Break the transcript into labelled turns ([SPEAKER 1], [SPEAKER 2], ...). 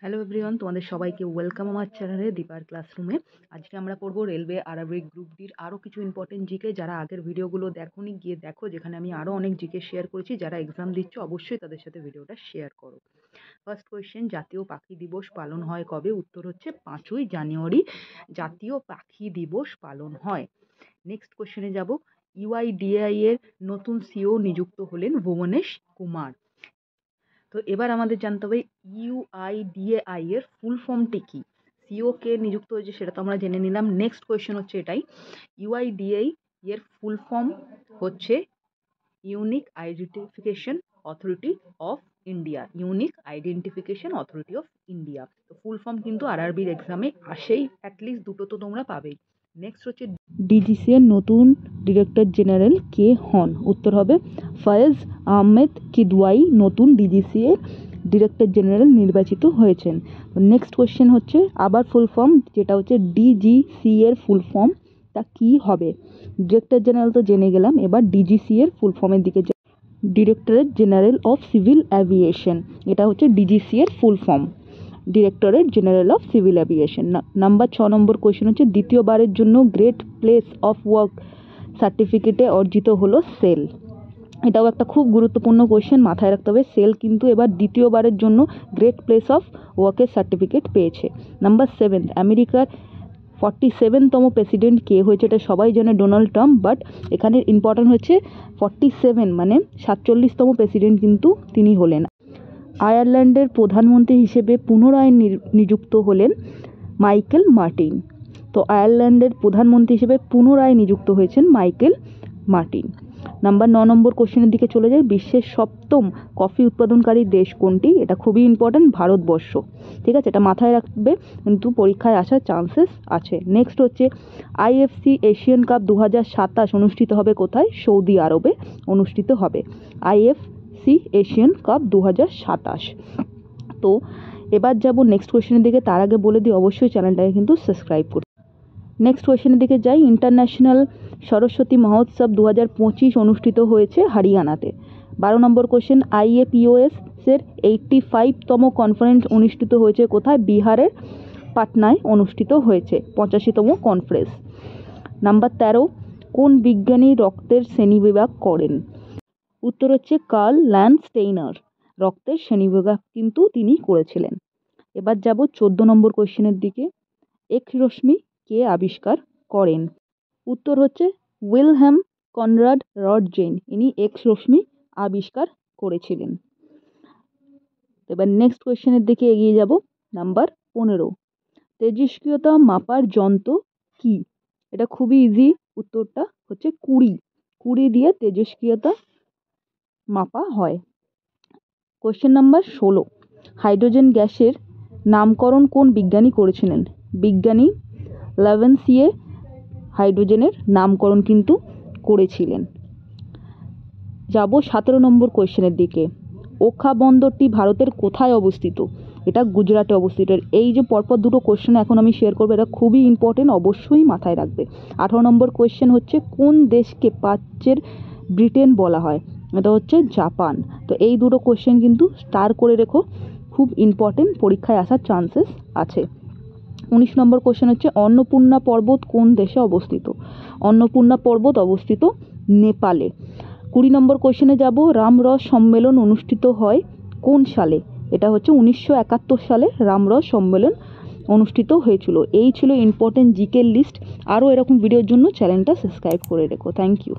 [SPEAKER 1] Hello everyone, তোমাদের সবাইকে welcome আমার চ্যানেলে দীপার ক্লাসরুমে। আজকে আমরা পড়ব রেলওয়ে আরবিক গ্রুপ ডির আরও কিছু ইম্পর্টেন্ট জিকে। যারা আগের ভিডিওগুলো দেখোনি গিয়ে দেখো, যেখানে আমি আরও অনেক জিকে শেয়ার করেছি। যারা এক্সাম দিচ্ছ অবশ্যই তাদের সাথে ভিডিওটা শেয়ার করো। ফার্স্ট কোয়েশ্চেন, জাতীয় পাখি দিবস পালন হয় কবে? উত্তর হচ্ছে 5ই জানুয়ারি জাতীয় পাখি দিবস পালন হয়। নেক্সট কোয়েশ্চেনে যাব। ইউআইডিএআই এর নতুন সিও নিযুক্ত হলেন ভুবনেশ কুমার। তো এবার আমাদের জানতে হবে ইউআইডিএআই এর ফুল ফর্মটি কি। সিও কে নিযুক্ত হয়েছে সেটা তো আমরা জেনে নিলাম। নেক্সট কোয়েশ্চেন হচ্ছে এটাই, ইউআইডিএআই এর ফুল ফর্ম হচ্ছে unique identification authority of India. Unique identification authority of India. তো ফুল ফর্ম কিন্তু আরআরবির এক্সামে আসেই, অ্যাটলিস্ট দুটো তো তোমরা পাবেই। নেক্সট হচ্ছে ডিজিসি এর নতুন ডিরেক্টর জেনারেল কে হন? উত্তর হবে ফয়েজ আহমেদ কিদওয়াই নতুন ডিজিসি এর ডিরেক্টর জেনারেল নির্বাচিত হয়েছেন। নেক্সট কোয়েশ্চেন হচ্ছে আবার ফুল ফর্ম, যেটা হচ্ছে ডিজিসি এর ফুল ফর্ম তা কি হবে? ডিরেক্টর জেনারেল তো জেনে গেলাম, এবার ডিজিসি এর ফুল ফর্মের দিকে directorate general of civil aviation. এটা হচ্ছে ডিজিসি এর full form, directorate general of civil aviation. Number 6 number question হচ্ছে দ্বিতীয়বারের জন্য গ্রেট প্লেস অফ ওয়ার্ক সার্টিফিকেটে অর্জিত হলো সেল। এটাও একটা খুব গুরুত্বপূর্ণ কোয়েশ্চেন, মাথায় রাখতে হবে। সেল কিন্তু এবার দ্বিতীয়বারের জন্য গ্রেট প্লেস অফ ওয়ার্কের সার্টিফিকেট পেয়েছে। নাম্বার 7, আমেরিকার 47তম প্রেসিডেন্ট কে হয়েছে? এটা সবাই জানে, ডোনাল্ড ট্রাম্প। বাট এখানে ইম্পর্টেন্ট হচ্ছে 47 মানে 47তম প্রেসিডেন্ট কিন্তু তিনি হলেন। আয়ারল্যান্ডের প্রধানমন্ত্রী হিসেবে পুনরায় নিযুক্ত হলেন মাইকেল মার্টিন। তো আয়ারল্যান্ডের প্রধানমন্ত্রী হিসেবে পুনরায় নিযুক্ত হয়েছেন মাইকেল মার্টিন। নাম্বার 9 নম্বর কোশ্চেনের দিকে চলে যায়। বিশ্বের 7ম কফি উৎপাদনকারী দেশ কোনটি? এটা খুবই ইম্পর্টেন্ট, ভারতবর্ষ। ঠিক আছে, এটা মাথায় রাখবে, কিন্তু পরীক্ষায় আসার চান্সেস আছে। নেক্সট হচ্ছে আইএফসি এশিয়ান কাপ 2027 অনুষ্ঠিত হবে কোথায়? সৌদি আরবে অনুষ্ঠিত হবে আইএফসি এশিয়ান কাপ 2027। তো এবার যাব নেক্সট কোয়েশ্চেনের দিকে, তার আগে বলে দিই অবশ্যই চ্যানেলটাকে কিন্তু সাবস্ক্রাইব করুন। নেক্সট কোয়েশ্চেনের দিকে যাই। ইন্টারন্যাশনাল সরস্বতী মহোৎসব 2025 অনুষ্ঠিত হয়েছে হরিয়ানাতে। 12 নম্বর কোয়েশ্চেন, আইএপিওএস এর 85তম কনফারেন্স অনুষ্ঠিত হয়েছে কোথায়? বিহারের পাটনায় অনুষ্ঠিত হয়েছে 85তম কনফারেন্স। নাম্বার 13, কোন বিজ্ঞানী রক্তের শ্রেণীবিভাগ করেন? উত্তর হচ্ছে কার্ল ল্যান্ডস্টেইনার। রক্তের শ্রেণীবিভাগ কিন্তু তিনি করেছিলেন। এবার যাব 14 নম্বর কোয়েশ্চেনের দিকে। এক্স রশ্মি কে আবিষ্কার করেন? উত্তর হচ্ছে উইলহেম কনরাড রডজেন। ইনি এক্স রশ্মি আবিষ্কার করেছিলেন। এবার নেক্সট কোয়েশ্চেনের দিকে এগিয়ে যাব। নাম্বার 15, তেজস্ক্রিয়তা মাপার যন্ত্র কি? এটা খুবই ইজি, উত্তরটা হচ্ছে কুড়ি দিয়ে তেজস্ক্রিয়তা মাপা হয়। কোয়েশ্চেন নাম্বার 16, হাইড্রোজেন গ্যাসের নামকরণ কোন বিজ্ঞানী করেছিলেন? বিজ্ঞানী লাভেন্সিয়ে হাইড্রোজেনের নামকরণ কিন্তু করেছিলেন। যাব 17 নম্বর কোয়েশ্চেনের দিকে। ওখা বন্দরটি ভারতের কোথায় অবস্থিত? এটা গুজরাটে অবস্থিত। এই যে পরপর দুটো কোয়েশ্চেন এখন আমি শেয়ার করবো, এটা খুবই ইম্পর্টেন্ট, অবশ্যই মাথায় রাখবে। 18 নম্বর কোয়েশ্চেন হচ্ছে কোন দেশকে প্রাচ্যের ব্রিটেন বলা হয়? এটা হচ্ছে জাপান। তো এই দুটো কোয়েশ্চেন কিন্তু স্টার করে রেখো, খুব ইম্পর্টেন্ট, পরীক্ষায় আসার চান্সেস আছে। 19 নম্বর কোয়েশ্চেন হচ্ছে অন্নপূর্ণা পর্বত কোন দেশে অবস্থিত? অন্নপূর্ণা পর্বত অবস্থিত নেপালে। 20 নম্বর কোয়েশ্চেনে যাব। রামরস সম্মেলন অনুষ্ঠিত হয় কোন সালে? এটা হচ্ছে 1971 সালে রামরস সম্মেলন অনুষ্ঠিত হয়েছিল। এই ছিল ইম্পর্টেন্ট জিকে লিস্ট। আরও এরকম ভিডিওর জন্য চ্যানেলটা সাবস্ক্রাইব করে রেখো। Thank you.